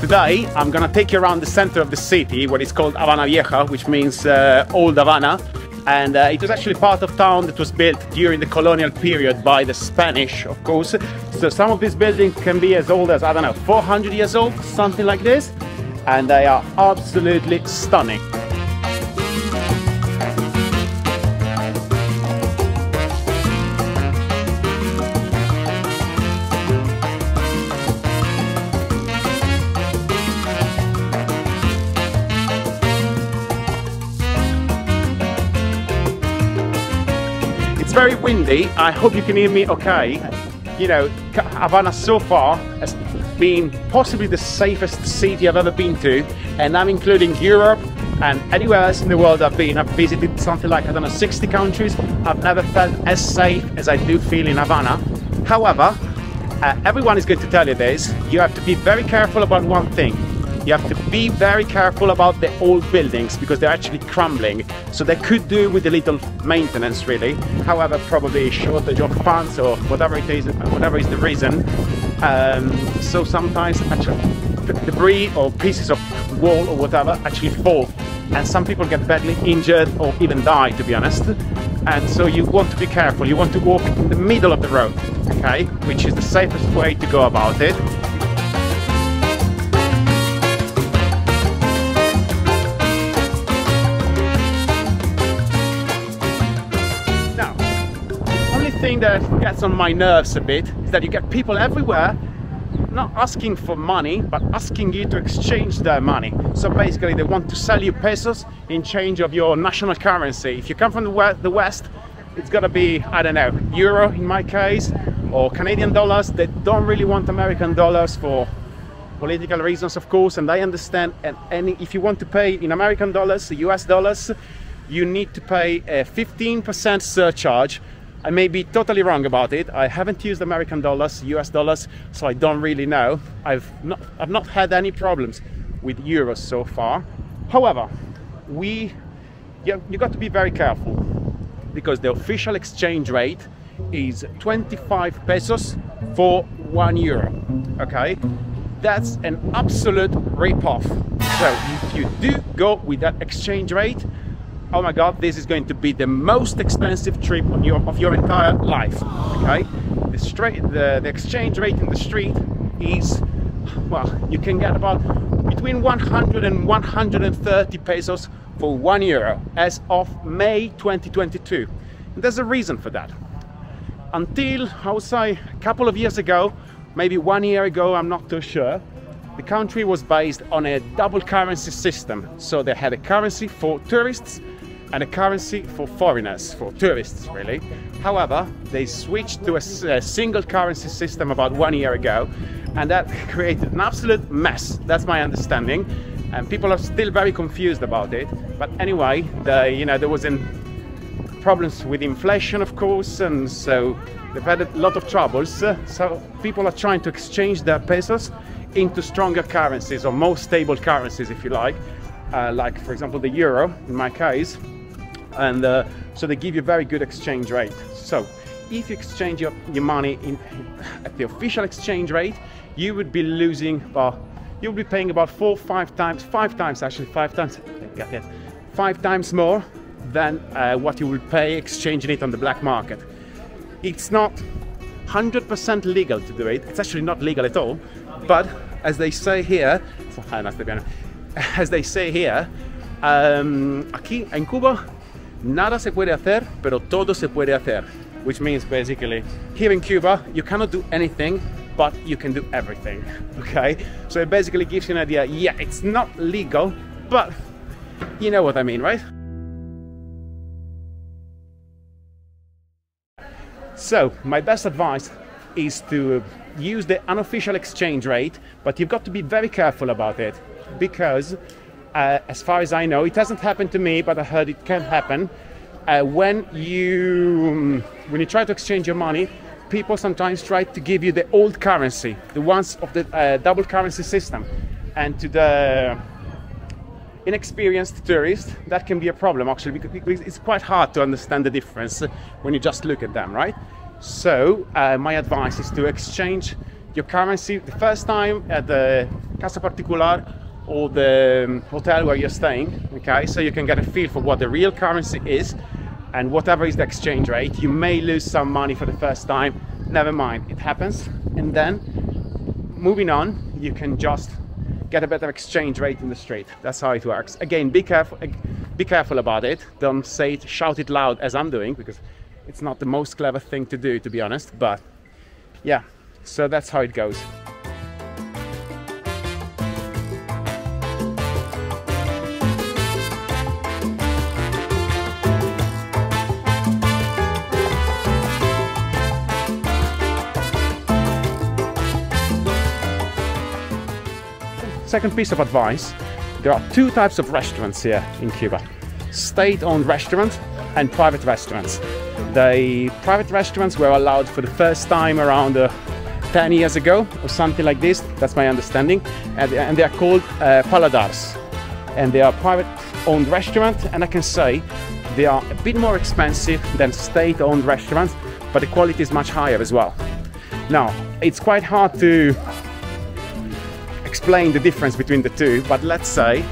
Today I'm gonna take you around the center of the city, what is called Havana Vieja, which means Old Havana. And it was actually part of town that was built during the colonial period by the Spanish, of course. So some of these buildings can be as old as, I don't know, 400 years old, something like this. And they are absolutely stunning. Very windy. I hope you can hear me okay. You know, Havana so far has been possibly the safest city I've ever been to, and I'm including Europe and anywhere else in the world I've been. I've visited something like, I don't know, 60 countries. I've never felt as safe as I do feel in Havana. However, everyone is going to tell you this. You have to be very careful about one thing. You have to be very careful about the old buildings because they're actually crumbling. So they could do with a little maintenance, really. However, probably a shortage of funds or whatever it is, whatever is the reason. So sometimes actually debris or pieces of wall or whatever actually fall, and some people get badly injured or even die, to be honest. And so you want to be careful. You want to walk in the middle of the road, okay, which is the safest way to go about it. Thing that gets on my nerves a bit is that you get people everywhere not asking for money but asking you to exchange their money. So basically they want to sell you pesos in change of your national currency. If you come from the West, it's gotta be, I don't know, euro in my case, or Canadian dollars. They don't really want American dollars for political reasons, of course, and I understand. And if you want to pay in American dollars, US dollars, you need to pay a 15% surcharge. I may be totally wrong about it. I haven't used American dollars, US dollars, so I don't really know. I've not had any problems with euros so far. However, you got to be very careful because the official exchange rate is 25 pesos for 1 euro. Okay, that's an absolute rip-off. So if you do go with that exchange rate, oh my god, this is going to be the most expensive trip of your entire life. Okay, the exchange rate in the street is, well, you can get about between 100 and 130 pesos for 1 euro as of May 2022. And there's a reason for that. Until, I would say, a couple of years ago, maybe 1 year ago, I'm not too sure, the country was based on a double currency system. So they had a currency for tourists and a currency for foreigners, for tourists really. However, they switched to a single currency system about 1 year ago, and that created an absolute mess. That's my understanding, and people are still very confused about it. But anyway, there was problems with inflation, of course, and so they've had a lot of troubles. So people are trying to exchange their pesos into stronger currencies, or more stable currencies, if you like for example the euro in my case. And so they give you a very good exchange rate. So if you exchange your money at the official exchange rate, you would be losing, well, you would be paying about 5 times more than what you would pay exchanging it on the black market. It's not 100% legal to do it. It's actually not legal at all. But as they say here, aquí en Cuba, nada se puede hacer, pero todo se puede hacer. Which means basically, here in Cuba, you cannot do anything, but you can do everything. Okay? So it basically gives you an idea. Yeah, it's not legal, but you know what I mean, right? So my best advice is to use the unofficial exchange rate, but you've got to be very careful about it because as far as I know, it hasn't happened to me, but I heard it can happen. When you try to exchange your money, people sometimes try to give you the old currency, the ones of the double currency system, and inexperienced tourist, that can be a problem actually, because it's quite hard to understand the difference when you just look at them, right? So my advice is to exchange your currency the first time at the Casa Particular or the hotel where you're staying, okay? So you can get a feel for what the real currency is, and whatever is the exchange rate. You may lose some money for the first time, never mind, it happens. And then moving on, you can just get a better exchange rate in the street. That's how it works. Again, be careful about it. Don't say it, shout it loud as I'm doing, because it's not the most clever thing to do, to be honest. But yeah, so that's how it goes. Second piece of advice, there are two types of restaurants here in Cuba: state-owned restaurants and private restaurants. The private restaurants were allowed for the first time around 10 years ago or something like this, that's my understanding, and they are called paladars, and they are private-owned restaurants, and I can say they are a bit more expensive than state-owned restaurants, but the quality is much higher as well. Now, it's quite hard to explain the difference between the two, but let's say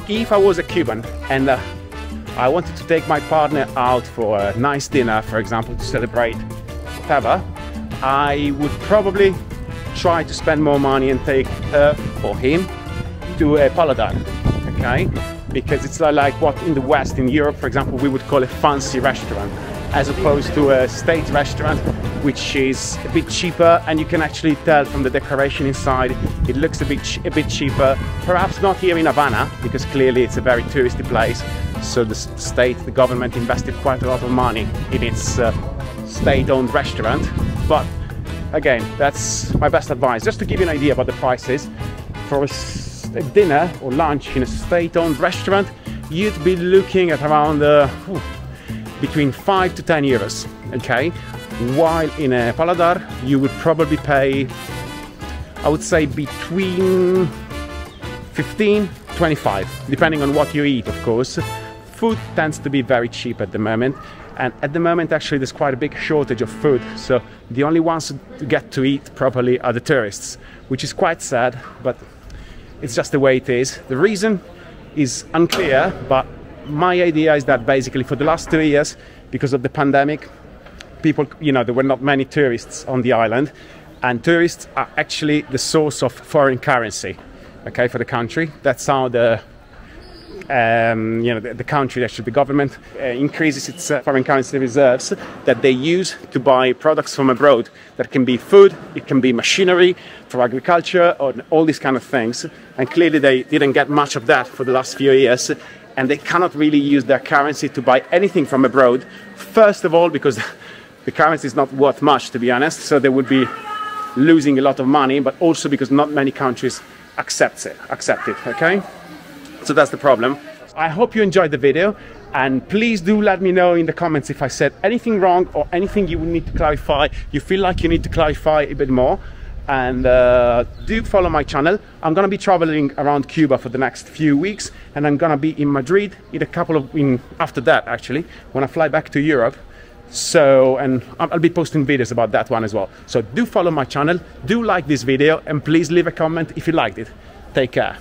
if I was a Cuban and I wanted to take my partner out for a nice dinner, for example, to celebrate whatever, I would probably try to spend more money and take her or him to a paladar, okay? Because it's like what in the West, in Europe, for example, we would call a fancy restaurant, as opposed to a state restaurant, which is a bit cheaper, and you can actually tell from the decoration inside it looks a bit cheaper. Perhaps not here in Havana, because clearly it's a very touristy place, so the government invested quite a lot of money in its state-owned restaurant. But again, that's my best advice, just to give you an idea about the prices. For a dinner or lunch in a state-owned restaurant, you'd be looking at around between 5 to 10 euros, okay? While in a paladar, you would probably pay, I would say, between 15, 25, depending on what you eat, of course. Food tends to be very cheap at the moment, and at the moment actually there's quite a big shortage of food, so the only ones who get to eat properly are the tourists, which is quite sad, but it's just the way it is. The reason is unclear, but my idea is that basically for the last 2 years, because of the pandemic, people, there were not many tourists on the island, and tourists are actually the source of foreign currency, okay, for the country. That's how the country, actually the government, increases its foreign currency reserves that they use to buy products from abroad. That can be food, it can be machinery for agriculture, or all these kind of things. And clearly they didn't get much of that for the last few years, and they cannot really use their currency to buy anything from abroad. First of all, because the currency is not worth much, to be honest, so they would be losing a lot of money, but also because not many countries accept it, okay? So that's the problem. I hope you enjoyed the video, and please do let me know in the comments if I said anything wrong or anything you would need to clarify, you feel like you need to clarify a bit more. And do follow my channel. I'm gonna be traveling around Cuba for the next few weeks, and I'm gonna be in Madrid after that, actually, when I fly back to Europe. So, and I'll be posting videos about that one as well. So do follow my channel, do like this video, and please leave a comment if you liked it. Take care.